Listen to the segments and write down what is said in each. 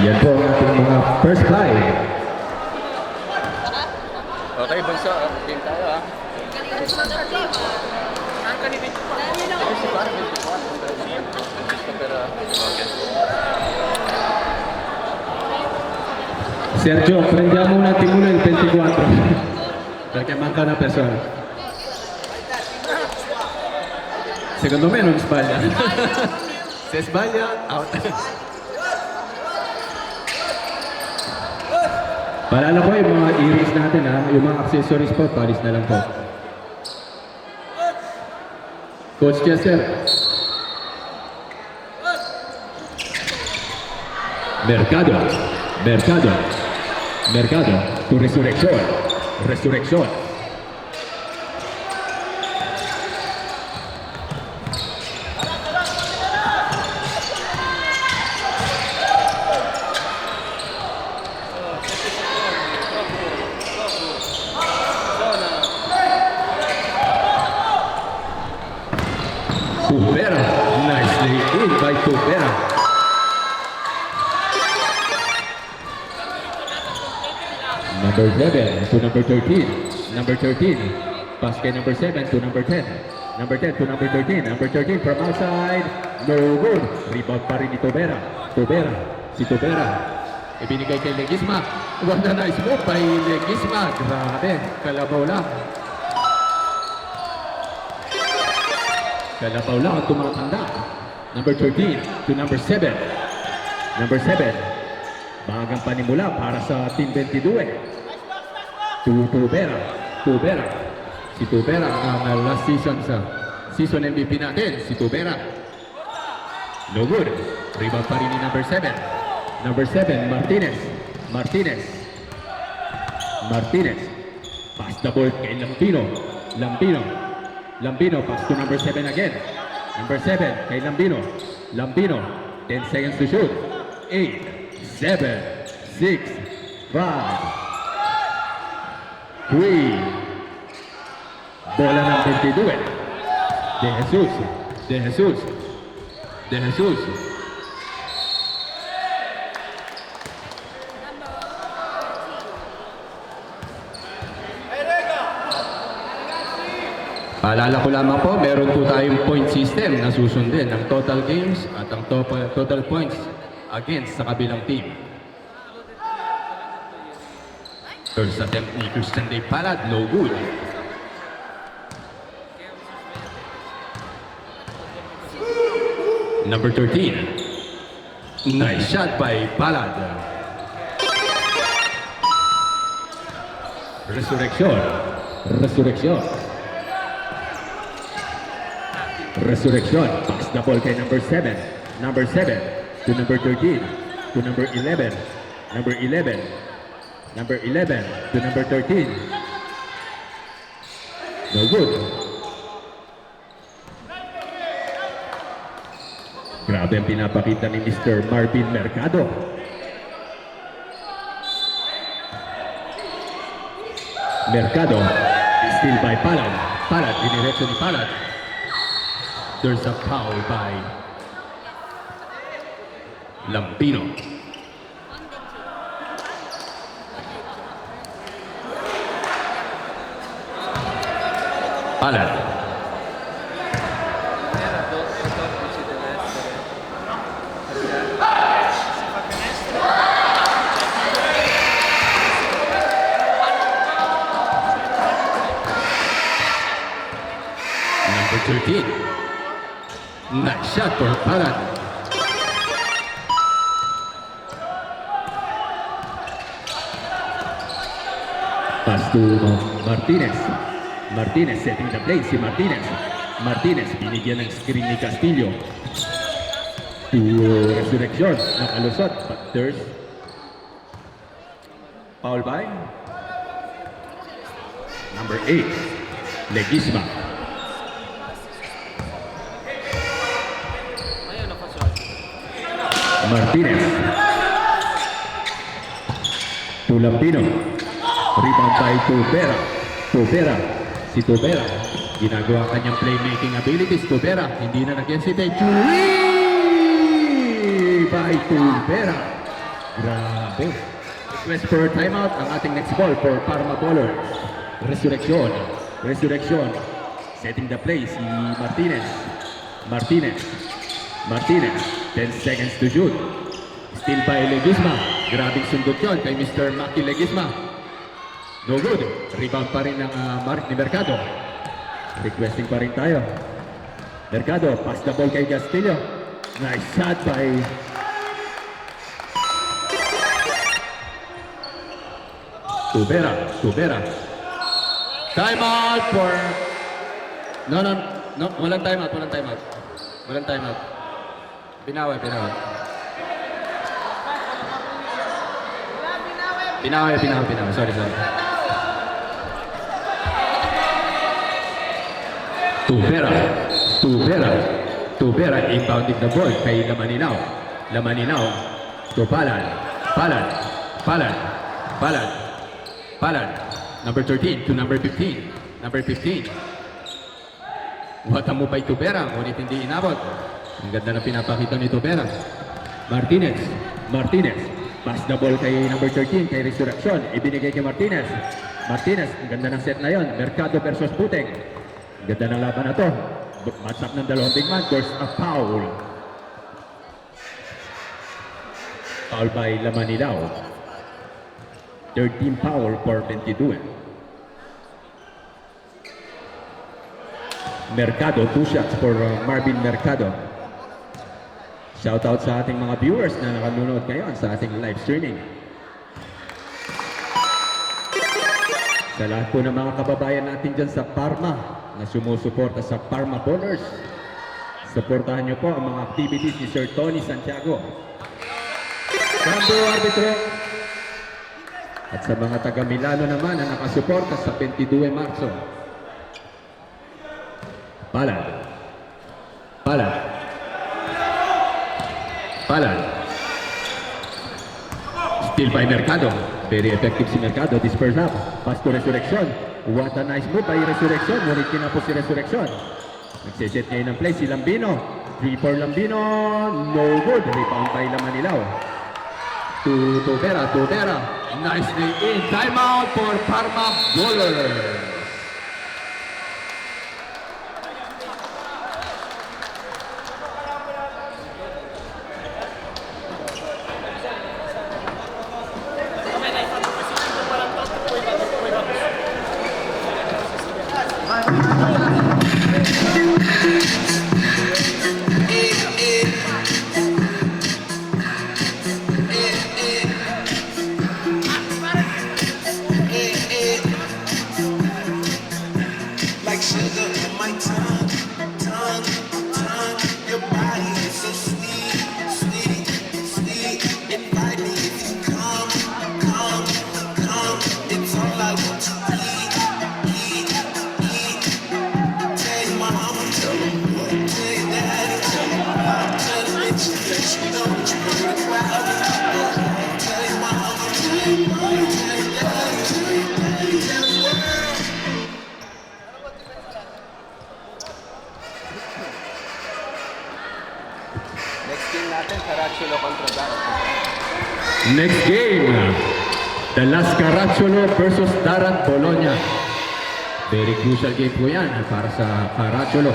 Yan po ang ating mga first five. Okay, Bunso. Game tayo, ha? Sergio, prendiamo un attimino il 24 perché manca una persona. Secondo me non sbaglia. Se sbaglia, out. Paalala ko yung mga earrings natin, ha? Yung mga accessories po, palis na lang po. Coach Chester. Mercado. Mercado. Mercado. Tu resurrección. Resurrección. Tubera. Nicely in by Tubera. Number 7 to number 13. Number 13. Pass kay number 7 to number 10. Number 10 to number 13. Number 13 from outside. No good. Rebound pa rin ni Tubera. Tubera. Si Tubera. Ibinigay kay Legisma. What a nice move by Legisma. Grabe. Kalabaw lang. Kalabaw lang ang tumatanda. Number 13 to number 7. Number 7. Bahagang panimula para sa Team 22. Tubera. Tubera. Si Tubera ang last season sa season MVP natin. Si Tubera. No good. Rebound pa rin ni number 7. Number 7, Martinez. Martinez. Martinez. Pass the ball kay Lambino. Lambino. Lambino, pass to number 7 again. Number 7, kay Lambino. Lambino, 10 seconds to shoot. 8, 7, 6, 5, 3. Bola ng 22. De Jesus. De Jesus. De Jesus. Paalala ko lamang po, meron po tayong point system na susundin ang total games at ang total points against sa kabilang team. First attempt ni Christian Day Palad, no good. Number 13. Nice shot by Palad. Resurrección. Resurrección. Resurrección. Pass the ball kay number 7. Number 7 to number 13. To number 11. Number 11. Number 11 to number 13. No good. Grabe ang pinapakita ni Mr. Marvin Mercado. Mercado. Still by Palad. Palad. Diniretso ni Palad. There's a foul by Lambino. Palad. Number 13. Nice shot for Palad. Pass to Martinez. Martinez setting the play. Si Martinez. Martinez binigyan ng screen ni Castillo. To Resurrección. Nakalusot. But there's foul by number 8. Legisma. Martinez. To Lambino. Rebound by Tubera. Tubera. Si Tubera. Ginagawa kanyang playmaking abilities. Tubera. Hindi na nag-hesitate. By Tubera. Grabe. Request for timeout ang ating next ball for Parma Bowler. Resurrection. Resurrection. Setting the play si Martinez. Martinez. Martinez. 10 seconds to shoot. Still by Leguizma. Grabing sundot yun kay Mr. Maki Leguizma. No good. Rebound pa rin ng Mark ni Mercado. Requesting pa rin tayo. Mercado, pass the ball kay Castillo. Nice shot by Tubera. Tubera. Time out for... No, walang time out, walang time out. Walang time out. Pinaway. Sorry. Tubera inbounding the ball kay Lamaninaw to Palad. Number 13 to number 15. Wata mo pa Tubera, ngunit hindi inabot. Ang ganda na pinapakita ni Tubera. Martinez. Pass the ball kay number 13, kay Resurrection. Ibinigay kay Martinez. Ang ganda ng set na yon. Mercado versus Puteng. Ang ganda ng laban na to. Match up ng dalawang big man. There's a foul. Foul by Lamanilao. 13 foul for 22. Mercado, 2 shots for Marvin Mercado. Shoutout sa ating mga viewers na nakanunood ngayon sa ating live streaming. Sa lahat po ng mga kababayan natin dyan sa Parma na sumusuporta sa Parma Bowlers, supportahan niyo po ang mga activities ni Sir Tony Santiago. Cambio arbitro. At sa mga taga Milano naman na nakasuporta sa 22 Marso. Palad. Still by Mercado. Very effective si Mercado. Disperse up. Pass to Resurrection. What a nice move by Resurrection. Ngunit kinapos si Resurrection. Nagsiset ngayon ng play si Lambino. 3 for Lambino. No good. Rebound by Lamanilao. To Tubera. Nicely in. Timeout for Parma Bowlers. Like sugar in my tongue. Your body is so sweet. Invite me if you come. It's all I want to eat. Tell your mama, tell them what. Tell your daddy, tell them how. Tell them that you know what you bring to the crowd. Tell your mama, tell your daddy, tell the world. Next game natin, Caracciolo kontra Darat. Next game, the Las Caracciolo versus Darat Bologna. Very crucial game po yan para sa Caracciolo.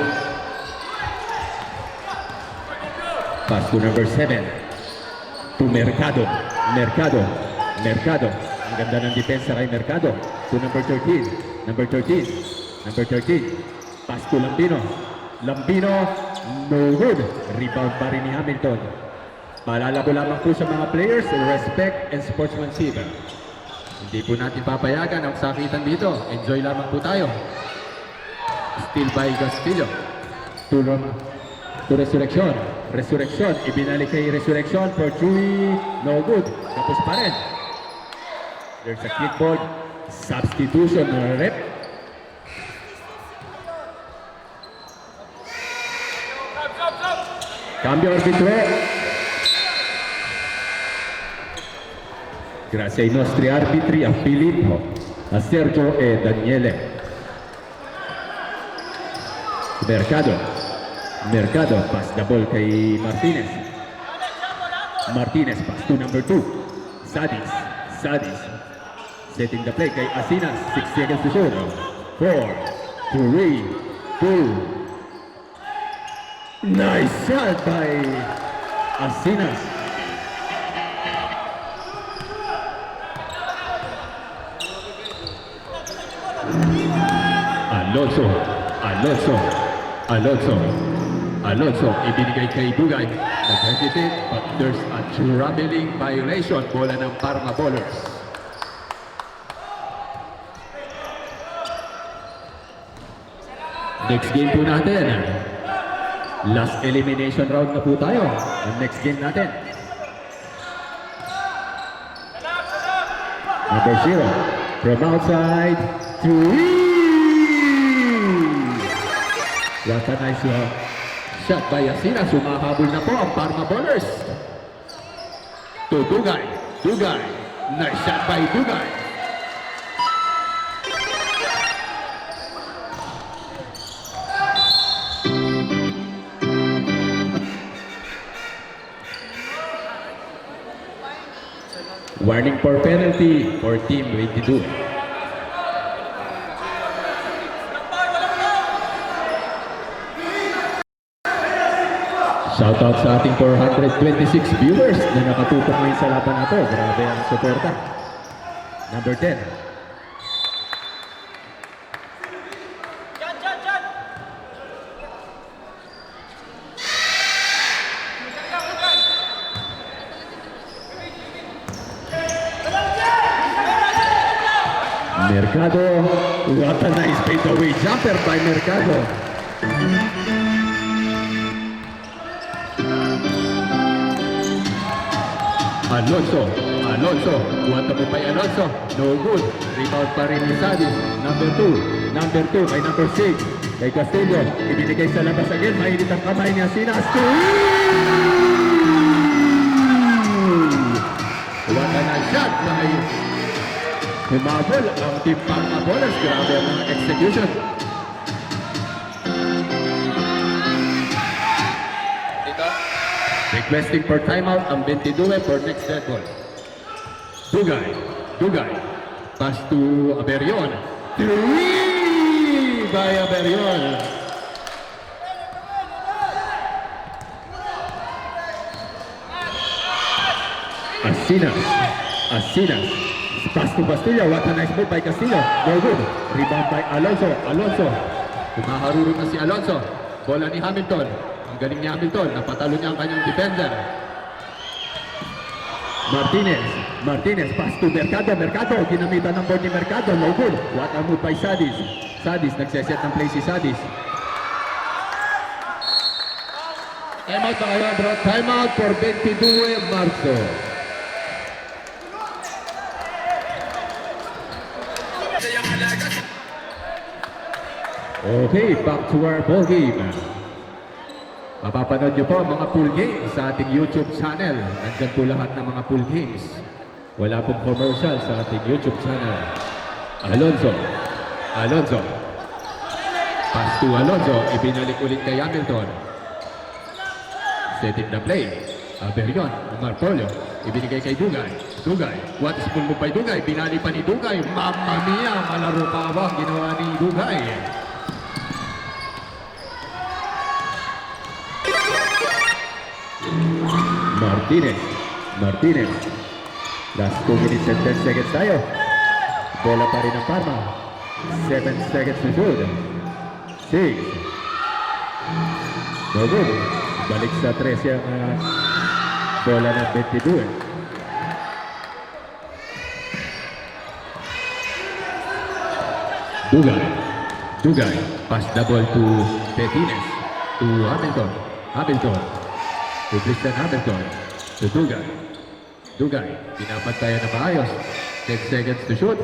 Pass to number 7. To Mercado. Ang ganda ng depensa kay Mercado. To number 13. Pass to Lambino. No good. Rebound pa rin ni Hamilton. Paalala ko lamang po sa mga players, respect and sportsmanship. Hindi po natin papayagan ang sakitan dito. Enjoy lamang po tayo. Still by Castillo. To Resurrection. Ibinalik kay Resurrection for 3. No good. Tapos pa rin. There's a kick ball. Substitution na rep. Cambio arbitro. Grazie ai nostri arbitri, a Filippo, a Sergio e Daniele. Mercado, pass the ball kay Martinez. Pass to number 2. Sadis. Sadis. Setting the play kay Asinas. 6 seconds to shoot. 4, 3, 2. Nice shot by Asinas. Alonso. Alonso. Alonso. Alonso. Ibinigay kay Dugay. Nag-hesitate, but there's a traveling violation. Bola ng Parma Ballers. Next game po natin. Last elimination round na po tayo. Ang next game natin. Number 0. From outside. 3. What a nice shot by Asinas. Sumahabol na po ang Parma Ballers. To Dugay. Dugay. Nice shot by Dugay. Warning for penalty for Team 22. Shoutout sa ating 426 viewers na nakatutok ngayon sa laban na to. Grabe ang suporta. Number 10. Mercado. What a nice fadeaway jumper by Mercado. Alonso, Alonso, kuwanta mo by Alonso, no good, rebound pa rin ni Sadis, number 2, kay number 6, kay Castillo, ibinigay sa labas again, mainit ang kamay ni Asinas, what a nice shot, may humabol ang Team Parma Ballers, grabe ang mga execution. Requesting for timeout ang 22 for next dead ball. Dugay. Dugay. Pass to Aberion. 3 by Aberion. Asinas. Asinas. Pass to Castillo. What a nice move by Castillo. No good. Rebound by Alonso. Alonso. Tumaharurot na si Alonso. Bola ni Hamilton. Ang galing ni Hamilton, napatalo niya ang kanyang defender. Martinez, Martinez, pass to Mercado, Mercado, ginamitan ng board ni Mercado, no good. What a move by Sadis. Sadis, nagseset ng play si Sadis. Timeout mga bro, timeout for 22 Marzo. Okay, back to our ball game. Mapapanood nyo po ang mga pool games sa ating YouTube channel. Nandyan po lahat ng mga pool games. Wala pong commercial sa ating YouTube channel. Alonso. Alonso. Pass to Alonso. Ibinalik ulit kay Hamilton. Setting the play. Aberion. Marpolio. Ibinigay kay Dugay. Dugay. What is full move by Dugay? Binali pa ni Dugay. Mamma mia! Malaro pa ba ang ginawa ni Dugay? Martinez. Martinez. Last 2 minutes and 10 seconds tayo. Bola pa rin ang Parma. 7 seconds to shoot. 6. No good. Balik sa 13 ang bola ng 22. Dugay. Dugay. Pass the ball to Petines. To Hamilton. Hamilton. To Christian Hamilton. To Dugay. Dugay. Pinapantayan na maayos. 10 seconds to shoot. 3!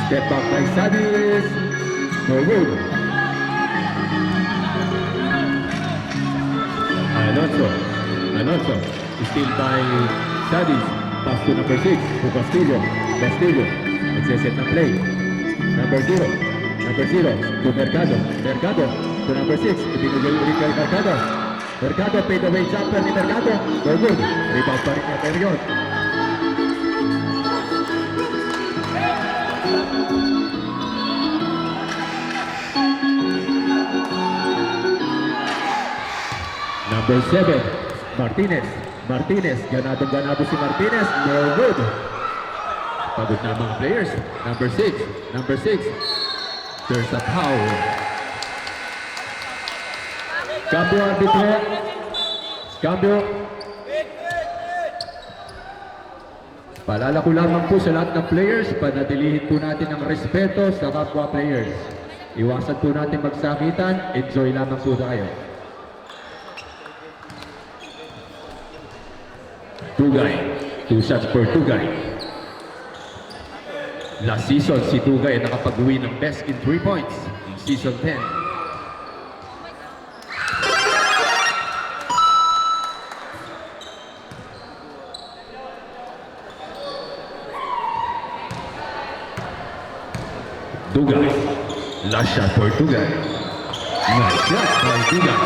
Step back by Sadis. No good. Alonso. Alonso. Still by Sadis. Pass to number 6. To Castillo. Castillo. Nagsiset ng play. Number 0. Number 0 to Mercado. Mercado to number 6. Ibinigay ulit kay Mercado. Mercado, fade away jumper ni Mercado. No good. Rebound pa rin niya Period. Number 7, Martinez. Martinez, ganado si Martinez. No good. Pagod na ang mga players. Number 6. Number 6. There's a foul. Cambio arbitro. Cambio. Paalala ko lamang po sa lahat ng players, panatilihin po natin ang respeto sa kapwa players. Iwasan po natin magsakitan. Enjoy lamang po tayo. Tugay. 2 shots for Tugay. Last season, si Tugay ay nakapag-uwi ng best in 3 points in season 10. Tugay. Last shot for Tugay. Nice shot by Tugay.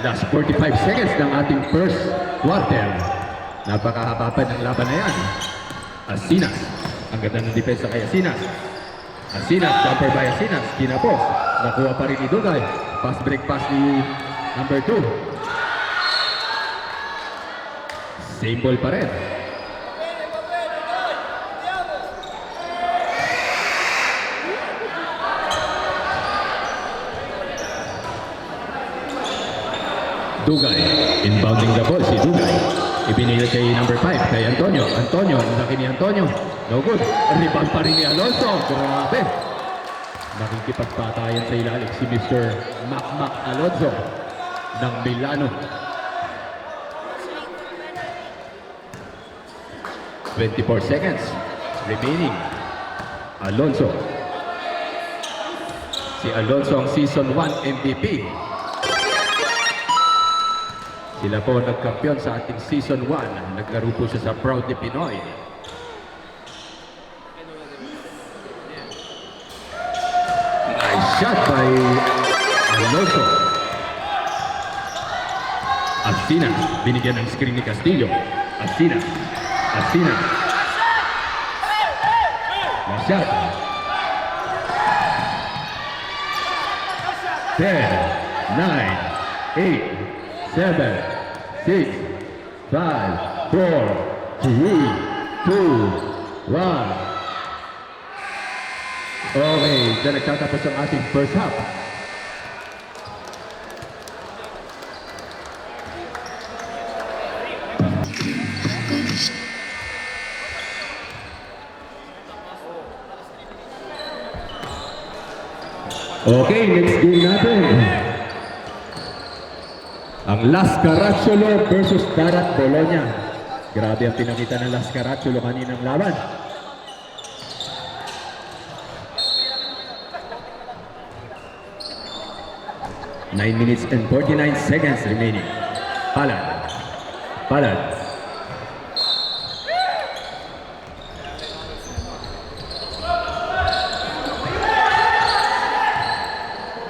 Last 45 seconds ng ating first quarter. Napakahaba pa ng laban na yan. Asinas. Ang ganda ng depensa kay Asinas. Asinas, jumper by Asinas. Kinapos. Nakuha pa rin ni Tugay. Pass break pass ni number 2. Same ball pa rin. Tugay, inbounding the ball si Tugay. Ipinili kay number 5, kay Antonio. Antonio, ang laki ni Antonio. No good. Rebound pa rin ni Alonso. Grabe. Nakikipagpatayan sa ilalim si Mr. Mac Alonso ng Milano. 24 seconds remaining. Alonso. Si Alonso ang season 1 MVP. Sila po nagkampiyon sa ating season 1. Naglaro po siya sa Proudly Pinoy. Nice shot by Alonso. Asina, binigyan ng screen ni Castillo. Asina. Asina. Nice shot. 10, 9, 8, 7, 6, 5, 4, 3, 2, 1. Okay, dyan nagtatapos ang ating first half. Okay, next game natin. Ang Las Caracciolo versus Darat Bologna. Grabe ang pinakita ng Las Caracciolo kaninang laban. Nine minutes and 49 seconds remaining. Palad. Palad.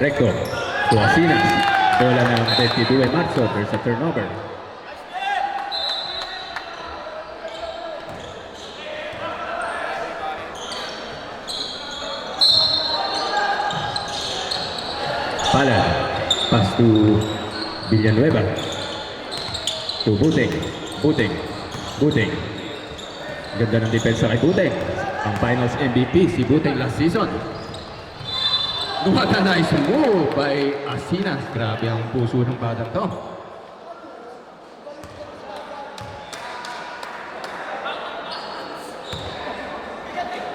Recto. Tuasinas. Bola ng 22 Marzo. There's a turnover. Palad. Pass to Villanueva. To Buting. Buting. Buting. Ganda ng depensa kay Buting. Ang finals MVP si Buting last season. What a nice move by Asinas. Grabe ang puso ng batang to.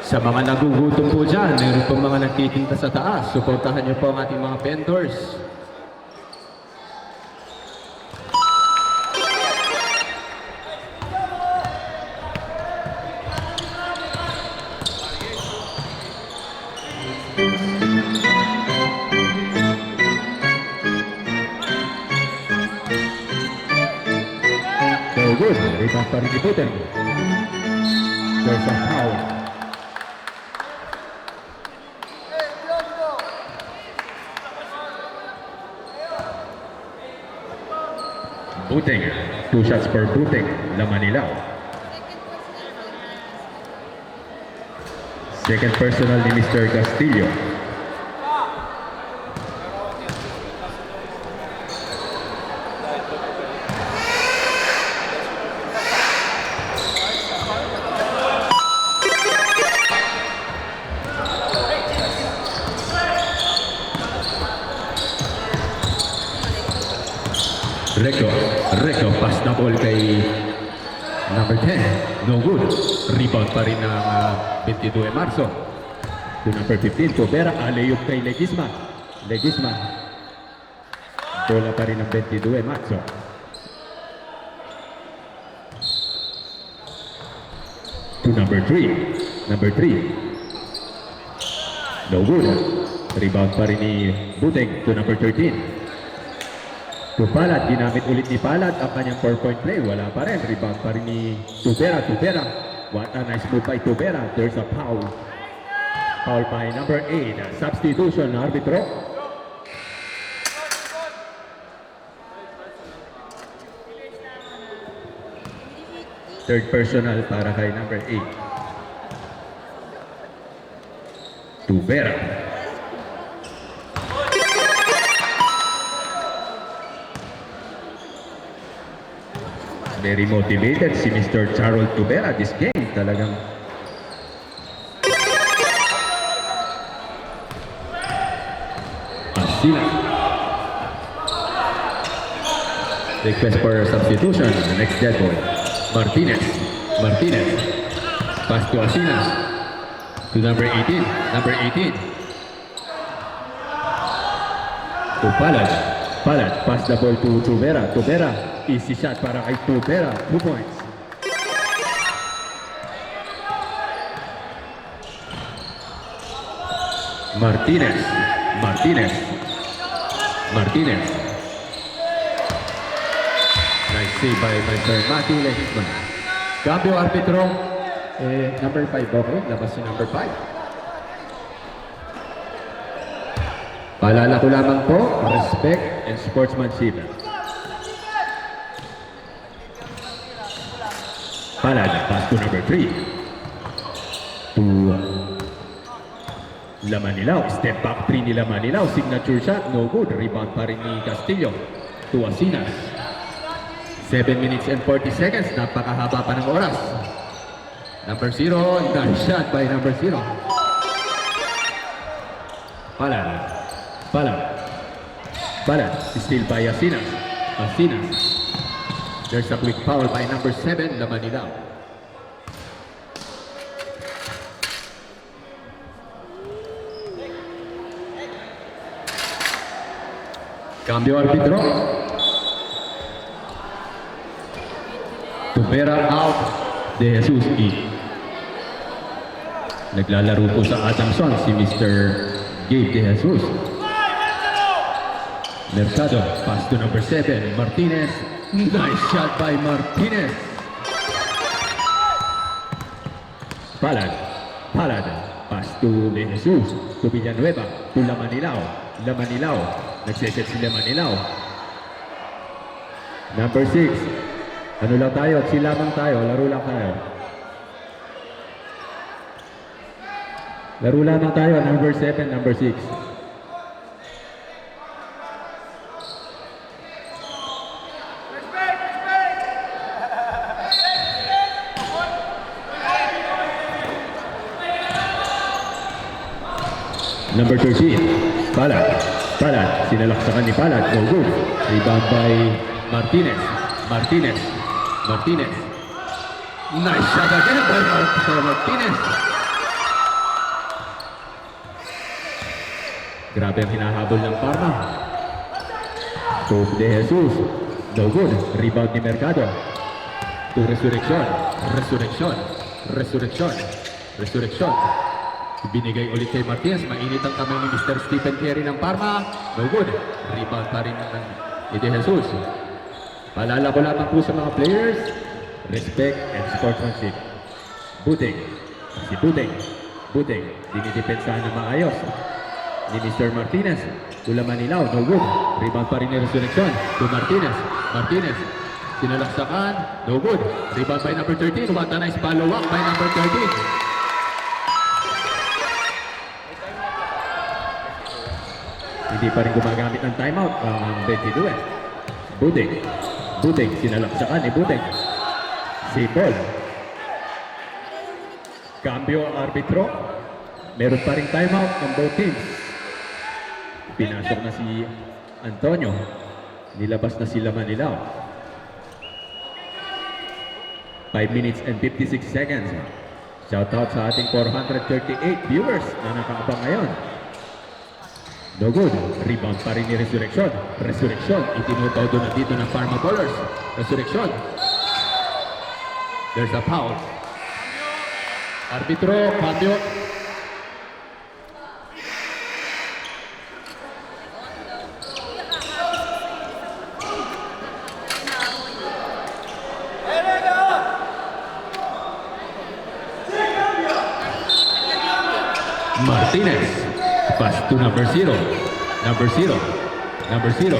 Sa mga nagugutom po dyan, meron pong mga nagtitinda sa taas. Suportahan niyo po ang ating mga vendors. So good, rebound pa rin ni Buting. There's a foul. Buting. 2 shots per Buting. Lamanilaw. Second personal ni Mr. Castillo. Recto, pass na ball kay number 10, no good. Rebound pa rin ng 22 Marzo. To number 15, Tobera, alley-oop kay Legisma. Bola pa rin ng 22 Marzo. To number 3, no good. Rebound pa rin ni Buting to number 13. To Palad, ginamit ulit ni Palad ang kanyang 4-point play. Wala pa rin. Rebound pa rin ni Tubera. What a nice move by Tubera. There's a foul. Foul by number 8. Substitution, arbitro. Third personal para kay number 8. Tubera. Very motivated si Mr. Charles Tubera this game. Talagang Asina. Request for substitution. The next dead ball. Martinez. Pass to Asina. To number 18. To Palad. Pass the ball to Tubera. Easy shot para kay Tubera. 2 points. Martinez. Nice save by Mr. Matthew Legisman. Cambio arbitro. Number 5, okay. Labas si number 5. Paalala ko lamang po, respect and sportsmanship. Palad, pass to number 3. To Lamanilaw. Step back 3 ni Lamanilaw. Signature shot, no good. Rebound pa rin ni Castillo. To Asinas. 7 minutes and 40 seconds. Napakahaba pa ng oras. Number 0. Nice shot by number 0. Palad. Still by Asinas. There's a quick foul by number 7, Lamanilaw. Cambio arbitro. Tubera out. De Jesus in. Naglalaro po sa Adamson si Mr. Gabe De Jesus. Mercado, pass to number 7, Martinez. Nice shot by Martinez. Palad, pass to De Jesus, to Villanueva, to Lamanilaw. Nagsiset si Lamanilaw. Number 6. Ano lang tayo? Chill lamang tayo. Laro lang tayo. Number 7, number 6. Number 13, Palad. Sinalaksakan ni Palad. No good. Rebound by Martinez. Nice shot again by Martinez. Grabe ang hinahabol ng Parma. To De Jesus. No good. Rebound ni Mercado. To Resurrection. Binigay ulit kay Martinez. Mainit ang kamay ni Mr. Stephen Terry ng Parma. No good. Rebound pa rin ni De Jesus. Paalala ko lamang po sa mga players, respect and sportsmanship. Buting. Si Buting. Buting. Dinidepensahan na maayos. Ni Mr. Martinez. Tula Manilaw. No good. Rebound pa rin ni Resurrection. To Martinez. Martinez. Sinalaksakan. No good. Rebound by number 13. What a nice follow-up by number 13. Hindi pa rin gumagamit ng timeout ang 22. Buting. Buting. Sinalaksakan ni Buting. Si Paul. Cambio ang arbitro. Meron pa rin timeout ng both teams. Pinasok na si Antonio. Nilabas na sila Manilaw. 5 minutes and 56 seconds. Shoutout sa ating 438 viewers na nakaabang ngayon. No good. Rebound pa rin ni Resurrection. Resurrection. Itinutaw doon na dito ng Parma Ballers. Resurrection. There's a foul. Arbitro, cambio. Martinez. Pass to number 0. Number 0. Number 0.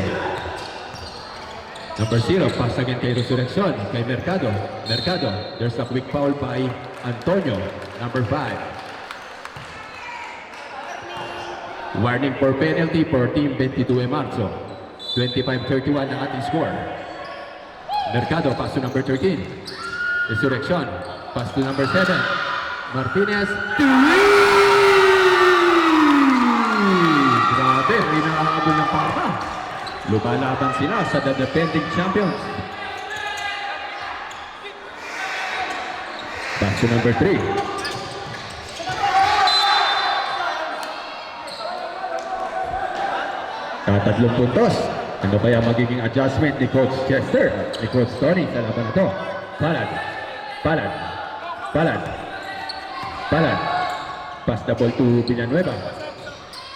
Number 0. Pass again kay Resurrection. Kay Mercado. Mercado. There's a quick foul by Antonio. Number 5. Warning for penalty for Team 22 Marzo. 25-31 ang ating score. Mercado. Pass to number 13. Resurrection. Pass to number 7. Martinez. Grabe, may nakahabol ng Parma. Lumalaban sila sa the defending champions. Back to number 3. Tatlong puntos. Ano kaya magiging adjustment ni Coach Chester, ni Coach Tony sa laban na to? Palad. Palad. Palad. Palad. Pass the ball to Villanueva.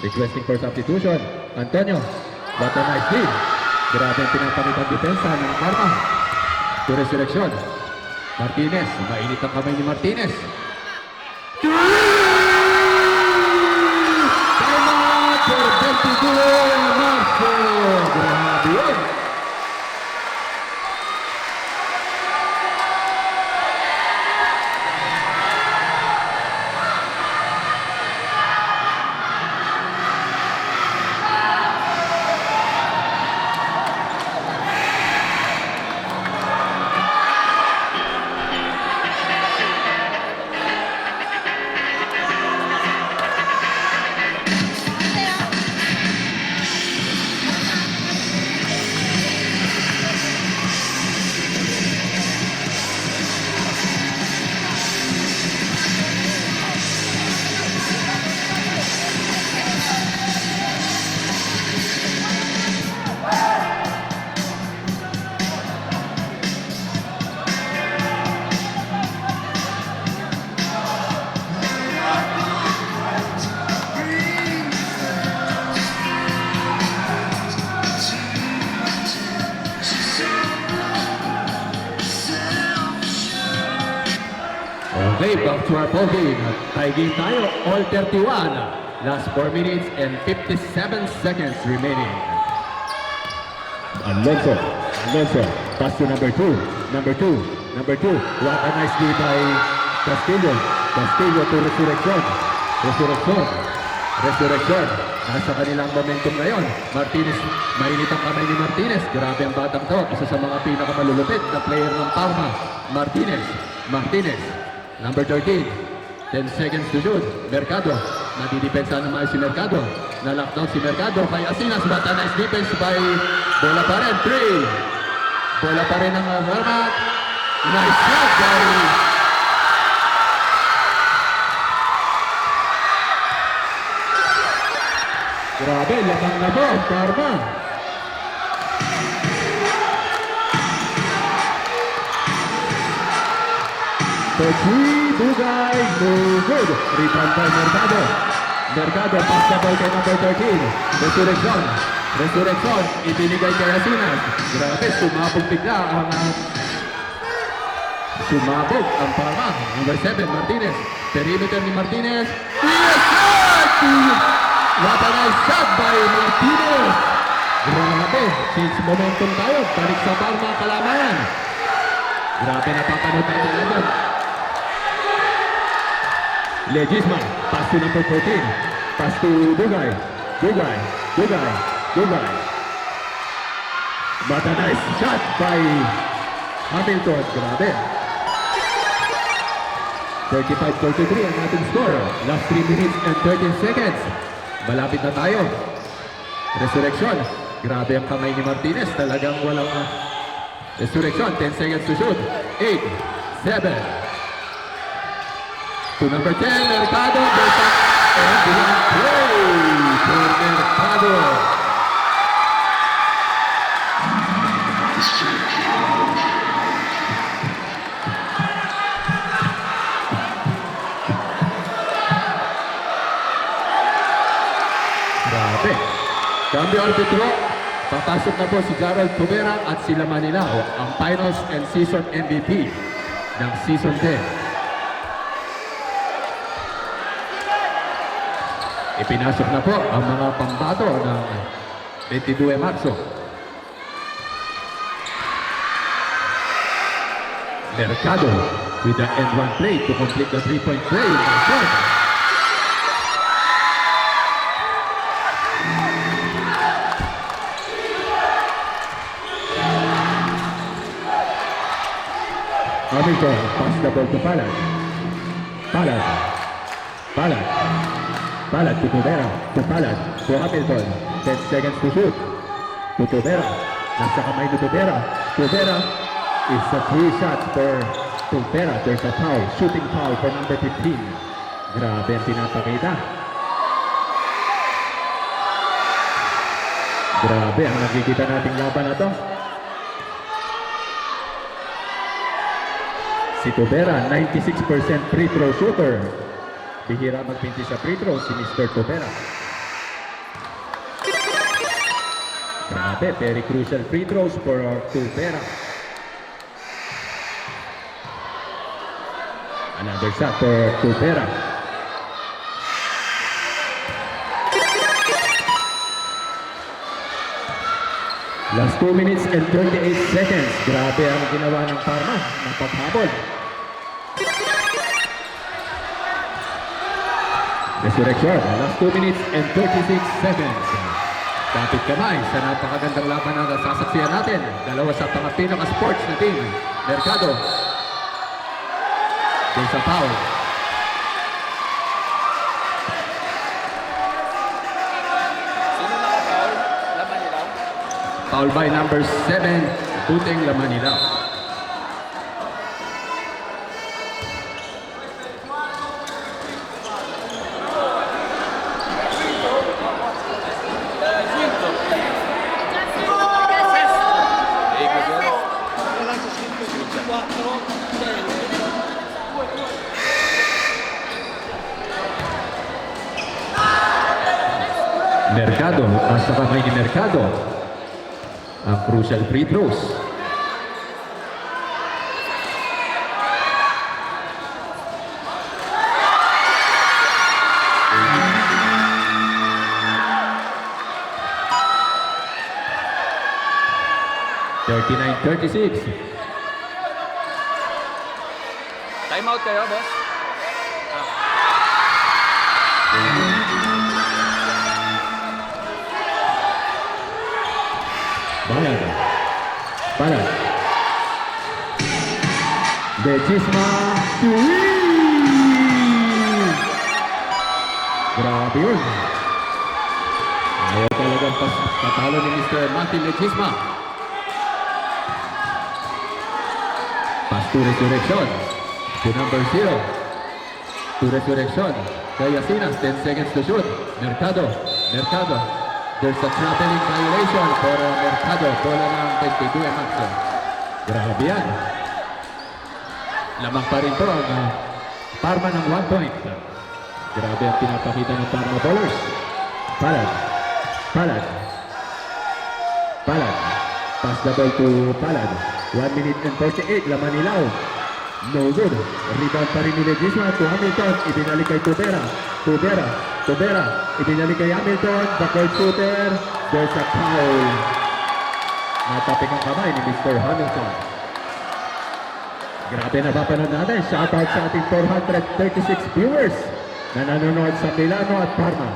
Requesting for substitution. Antonio. What a nice lead. Grabe ang pinapakitang depensa ng Parma. To Resurrection. Martinez. Mainit ang kamay ni Martinez. Time out for 22 Marzo. Grabe yun. Okay, back to our ball game. Tie game tayo, all 31. Last 4 minutes and 57 seconds remaining. Alonso, Alonso, pass to number 2. Number 2. Number 2. What a nice lead by Castillo. Castillo to Resurrection. Resurrection. Resurrection. Nasa kanilang momentum ngayon. Martinez, mainit ang kamay ni Martinez. Grabe ang batang to. Isa sa mga pinakamalulupit na player ng Parma. Martinez. Martinez. Number 13. 10 seconds to shoot. Mercado. Nadidepensa naman si Mercado. Na-lockdown si Mercado kay Asinas. But a nice defense by bola pa rin. 3. Bola pa rin ang Parma. Nice shot, Gary. Grabe, lamang na ba, Parma? For 3, Dugay, no good. Rebound by Mercado. Mercado, pass the ball kay number 13. Resurrection. Resurrection, ibinigay kay Asinas. Grabe, sumapog bigla ang Sumabog ang Parma. Number 7, Martinez. Perimeter ni Martinez. Yes, shot! What a nice shot by Martinez. Grabe, since momentum tayo, balik sa Parma kalamangan. Grabe napapanood natin naman. Legisma, pass to number 14. Pass to Dugay. Dugay. But a nice shot by Hamilton. Grabe. 35-33 ang ating score. Last 3 minutes and 13 seconds. Malapit na tayo. Resurrection. Grabe ang kamay ni Martinez. Talagang walang resurrection. 10 seconds to shoot. 8, 7. To number 10, Mercado. And the play for Mercado. Grabe. Cambio arbitro. Papasok na po si Gerald Tubera at si Lamanilao, ang finals and season MVP ng season 10. Ipinasok na po ang mga pambato ng 22 Marso. Mercado with the end one play to complete the 3-point play. Hamilton, pass the ball to Palad. Palad to Tubera, to Palad, to Hamilton. 10 seconds to shoot. To Tubera. Nasa kamay ni Tubera. Tubera is a free shot for Tubera. There's a foul, shooting foul for number 15. Grabe ang pinapakita. Grabe ang nakikita nating laban na to. Si Tubera, 96% free throw shooter. Bihira magpinti sa free throw si Mr. Tubera. Grabe, very crucial free throws for Tubera. Another shot for Tubera. Last 2 minutes and 28 seconds. Grabe ang ginawa ng Parma. Napaghabol. Resurrection. Last 2 minutes and 36 seconds. Kapit kamay sa napakagandang laban na nasasaksiyan natin. Dalawa sa mga pinaka-sports na team. Mercado. There's a foul. Sino naka-foul? Lamanilao? Foul by number 7, Tuteng Lamanilao. Mercado, nasa kamay ni Mercado. Ang crucial free throws. (39-36). Time out kayo, boss. Balad. Legisma. Grabe yun. Ayaw talagang patalo ni Mr. Martin Legisma. Pass to Resurrection. To number 0. To Resurrection. Kaya Sinas, 10 seconds to shoot. Mercado. There's a traveling violation for Mercado. Bola ng 22 Marso. Grabe yan. Lamang pa rin to ang Parma ng 1 point. Grabe ang pinapakita ng Parma bowlers. Palad. Pass the ball to Palad. 1 minute and 48. Lamanilao. No good. Rebound pa rin ni Legisma to Hamilton. Ibinalik kay Tubera. Ibinalik kay Hamilton. Backward shooter. There's a foul. Natapik ang kamay ni Mr. Hamilton. Grabe na papanood natin. Shoutout sa ating 436 viewers na nanonood sa Milano at Parma.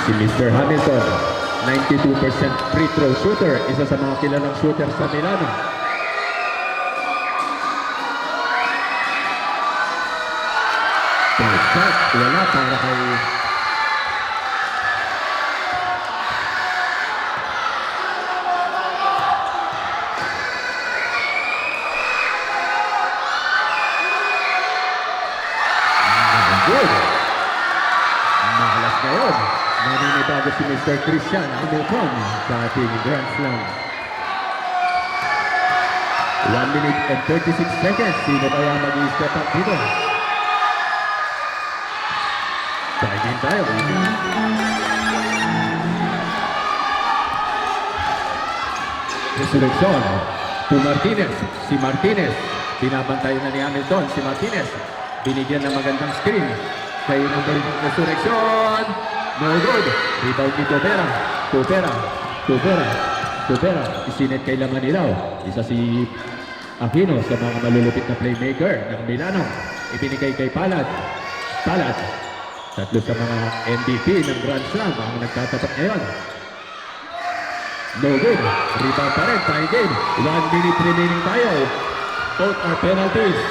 Si Mr. Hamilton, 92% free throw shooter, isa sa mga kilalang shooter sa Milano. Third shot, wala para kay good. Mahalas ngayon. Naninibago si Mr. Christian Hamilton sa ating Grand Slam. 1 minute and 36 seconds. Sino kaya mag-i-step up dito? Dive in tayo. Resurrection to Martinez. Si Martinez. Binabantay na ni Hamilton. Si Martinez. Binigyan ng magandang screen. Kay number Resurrection. No good. Rebound ni Tubera. Isinet kay Lamanilaw. Isa si Aquino sa mga malulupit na playmaker ng Milano. Ibinigay kay Palad. Tatlo sa mga MVP ng Grand Slam ang nagtatapat ngayon. No good. Rebound pa rin. Tie game. 1 minute remaining tayo. Both are penalties.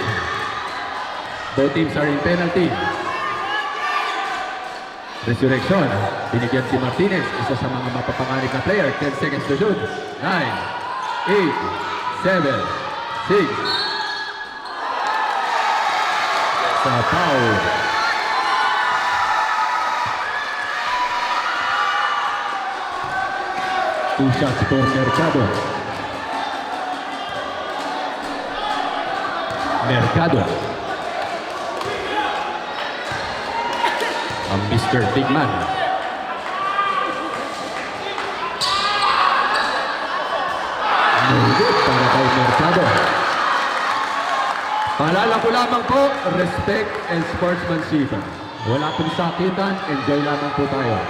Both teams are in penalty. Resurrection. Binigyan si Martinez. Isa sa mga mapapanganib na player. 10 seconds to shoot. 9, 8, 7, 6. Sa foul. Two shots for Mercado. Ang Mr. Big Man. No good para kay Mercado. Paalala ko lamang po, respect and sportsmanship. Wala pong sakitan, enjoy lamang po tayo.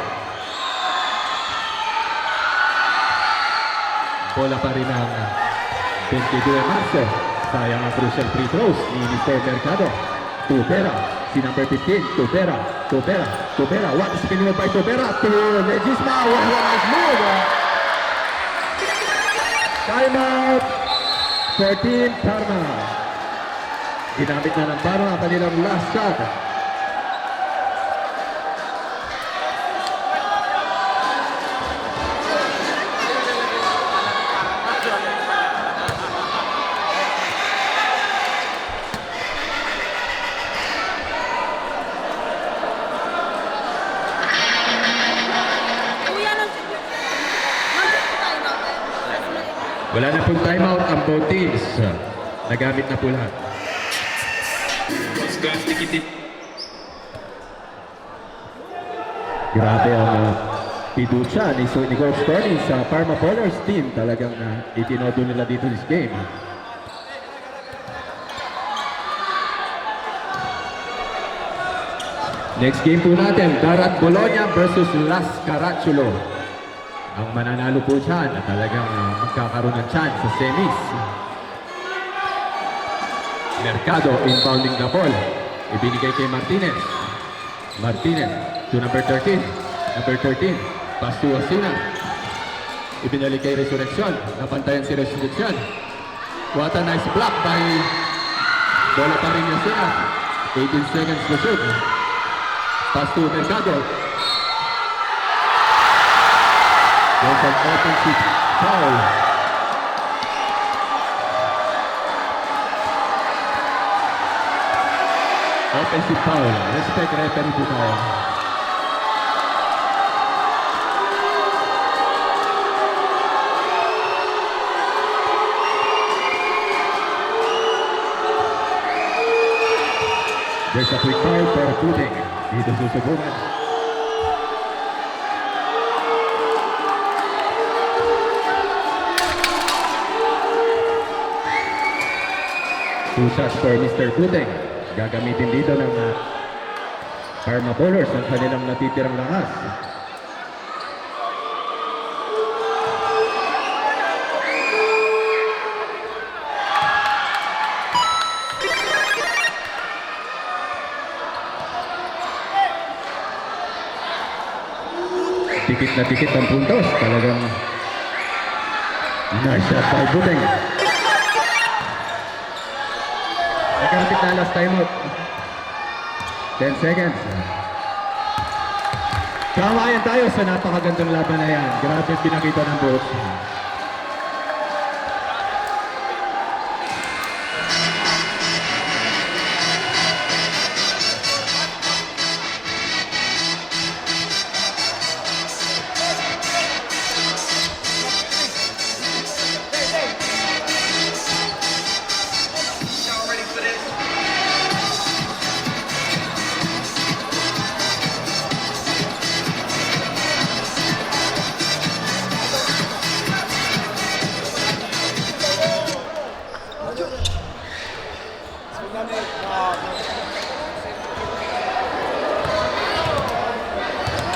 Bola pa rin ang 22 Marso. Sayang ang crucial free throws ni Mr. Mercado. Tubera. Si number 15, Tubera. What is spinning by Tubera to Legisma. What a nice move. Time out for Team Parma. Ginamit na ng Parma kanilang last shot. Wala na pong timeout ang both teams. Nagamit na po lahat. Grabe ang pidutsya ni Coach Tony sa Parma Bowlers team. Talagang itinodo nila dito this game. Next game po natin, Darat Bologna versus Las Caracciolo. Ang mananalo po dyan na talagang magkakaroon ng chance sa semis. Mercado inbounding the ball. Ibinigay kay Martinez. To number 13. Pass to Osuna. Ibinalik kay Resurrection. Napantayan si Resurrection. What a nice block by bola pa rin Osuna. 18 seconds to shoot. Pass to Mercado. There's an offensive foul. Offensive foul. Respect referee po tayo. There's a quick foul for footing. Dito susubukan. Two shots for Mr. Puting. Gagamitin dito ng Karma Bowlers ang kanilang natitirang lakas. Tikit na tikit ang puntos. Talagang nice shot by Puting. Nagkakapit na last time out. 10 seconds. Kamayan tayo sa napakagandang laban na yan. Grabe pinakita ng boss.